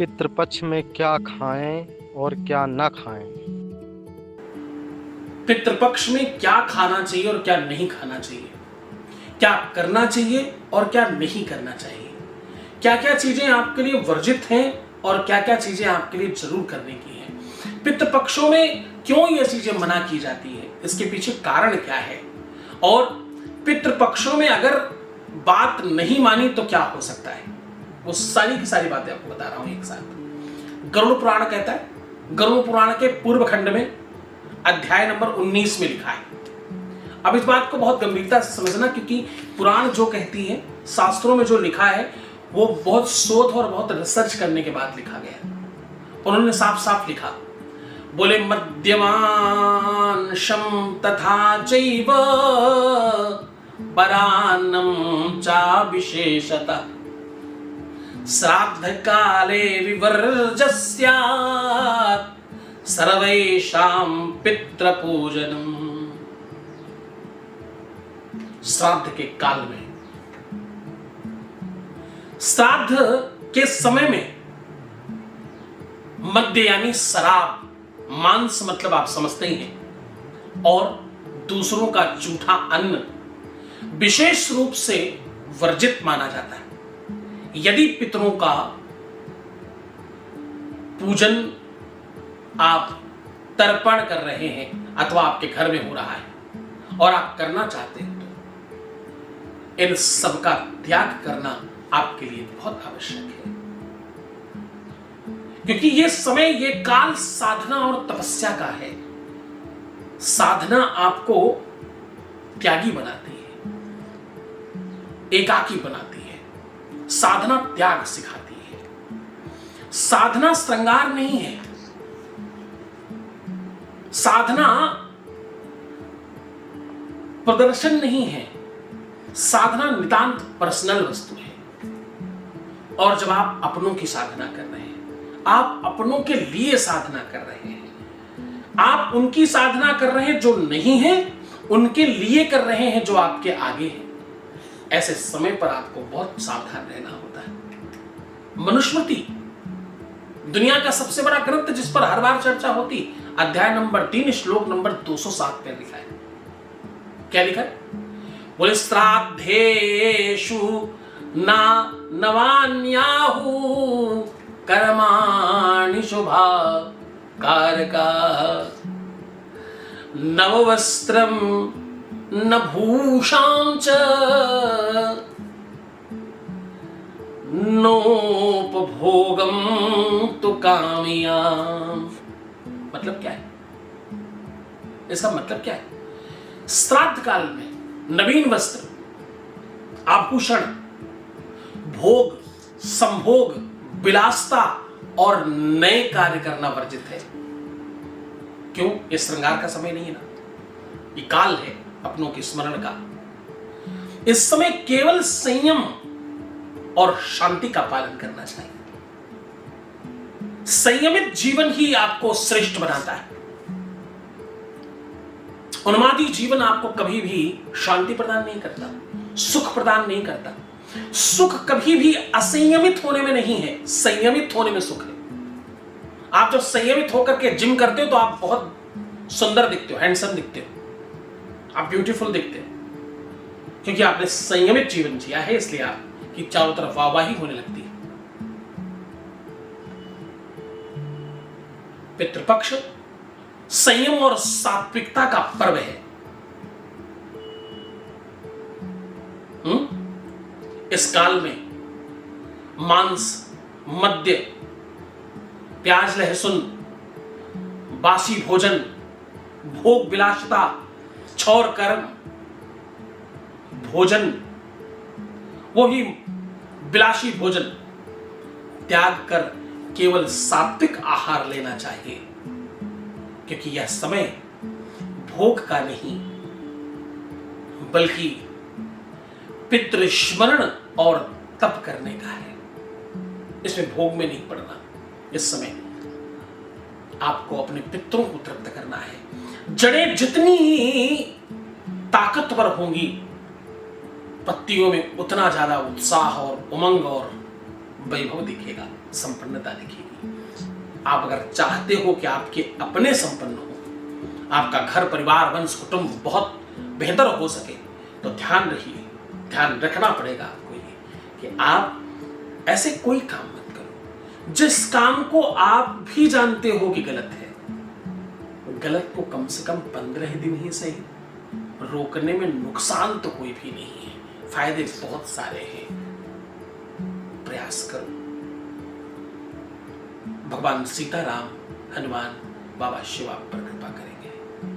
पितृपक्ष में क्या खाएं और क्या न खाएं? पितृपक्ष में क्या खाना चाहिए और क्या नहीं खाना चाहिए, क्या करना चाहिए और क्या नहीं करना चाहिए, क्या क्या चीजें आपके लिए वर्जित हैं और क्या क्या चीजें आपके लिए जरूर करने की हैं। पितृपक्षों में क्यों ये चीजें मना की जाती है, इसके पीछे कारण क्या है, और पितृपक्षों में अगर बात नहीं मानी तो क्या हो सकता है, वो सारी की सारी बातें आपको बता रहा हूं एक साथ। गरुड़ पुराण कहता है, गरुड़ पुराण के पूर्व खंड में अध्याय नंबर 19 में लिखा है। अब इस बात को बहुत गंभीरता से समझना, क्योंकि पुराण जो कहती है, शास्त्रों में जो लिखा है, वो बहुत शोध और बहुत रिसर्च करने के बाद लिखा गया। उन्होंने साफ साफ लिखा, बोले मध्यमांशम तथा चैव परान्नम चा विशेषतः श्राद्ध काले विवर्जस्यात् सर्वेषां पितृपूजनम। श्राद्ध के काल में, श्राद्ध के समय में मद्य यानी शराब, मांस मतलब आप समझते ही हैं, और दूसरों का जूठा अन्न विशेष रूप से वर्जित माना जाता है। यदि पितरों का पूजन आप तर्पण कर रहे हैं अथवा आपके घर में हो रहा है और आप करना चाहते हैं, तो इन सब का त्याग करना आपके लिए बहुत आवश्यक है, क्योंकि ये समय, ये काल साधना और तपस्या का है। साधना आपको त्यागी बनाती है, एकाकी बनाती है। साधना त्याग सिखाती है। साधना श्रृंगार नहीं है, साधना प्रदर्शन नहीं है, साधना नितांत पर्सनल वस्तु है। और जब आप अपनों की साधना कर रहे हैं, आप अपनों के लिए साधना कर रहे हैं, आप उनकी साधना कर रहे हैं जो नहीं है, उनके लिए कर रहे हैं जो आपके आगे हैं, ऐसे समय पर आपको बहुत सावधान रहना होता है। मनुस्मृति, दुनिया का सबसे बड़ा ग्रंथ जिस पर हर बार चर्चा होती, अध्याय नंबर 3 श्लोक नंबर 207 पे लिखा है। क्या लिखा है? बोले श्राद्धेषु ना नवान्याहु कर्माणि शुभा कारका नववस्त्रम न भूषां च नोपभोगम तु कामयाम। मतलब क्या है इसका? मतलब क्या है? श्राद्ध काल में नवीन वस्त्र, आभूषण, भोग, संभोग, विलासता और नए कार्य करना वर्जित है। क्यों? ये श्रृंगार का समय नहीं है ना, ये काल है अपनों के स्मरण का। इस समय केवल संयम और शांति का पालन करना चाहिए। संयमित जीवन ही आपको श्रेष्ठ बनाता है। उन्मादी जीवन आपको कभी भी शांति प्रदान नहीं करता, सुख प्रदान नहीं करता। सुख कभी भी असंयमित होने में नहीं है, संयमित होने में सुख है। आप जब संयमित होकर के जिम करते हो तो आप बहुत सुंदर दिखते हो, हैंडसम दिखते हो, आप ब्यूटीफुल दिखते हो, क्योंकि आपने संयमित जीवन जिया है, इसलिए आपकी चारों तरफ वाहवाही होने लगती है। पितृपक्ष संयम और सात्विकता का पर्व है। इस काल में मांस, मद्य, प्याज लहसुन, बासी भोजन, भोग विलासिता, छौर कर्म भोजन, वो भी विलासी भोजन त्याग कर केवल सात्विक आहार लेना चाहिए, क्योंकि यह समय भोग का नहीं बल्कि पितृस्मरण और तप करने का है। इसमें भोग में नहीं पड़ना। इस समय आपको अपने पितरों को तृप्त करना है। जड़ें जितनी ताकतवर होंगी, पत्तियों में उतना ज्यादा उत्साह और उमंग और वैभव दिखेगा, संपन्नता दिखेगी। आप अगर चाहते हो कि आपके अपने संपन्न हो, आपका घर परिवार वंश कुटुंब बहुत बेहतर हो सके, तो ध्यान रखना पड़ेगा आपको ये कि आप ऐसे कोई काम मत करो जिस काम को आप भी जानते हो कि गलत है। गलत को कम से कम 15 दिन ही सही, रोकने में नुकसान तो कोई भी नहीं है, फायदे बहुत सारे हैं। प्रयास करो। भगवान सीताराम, हनुमान, बाबा शिव आप पर कृपा करें।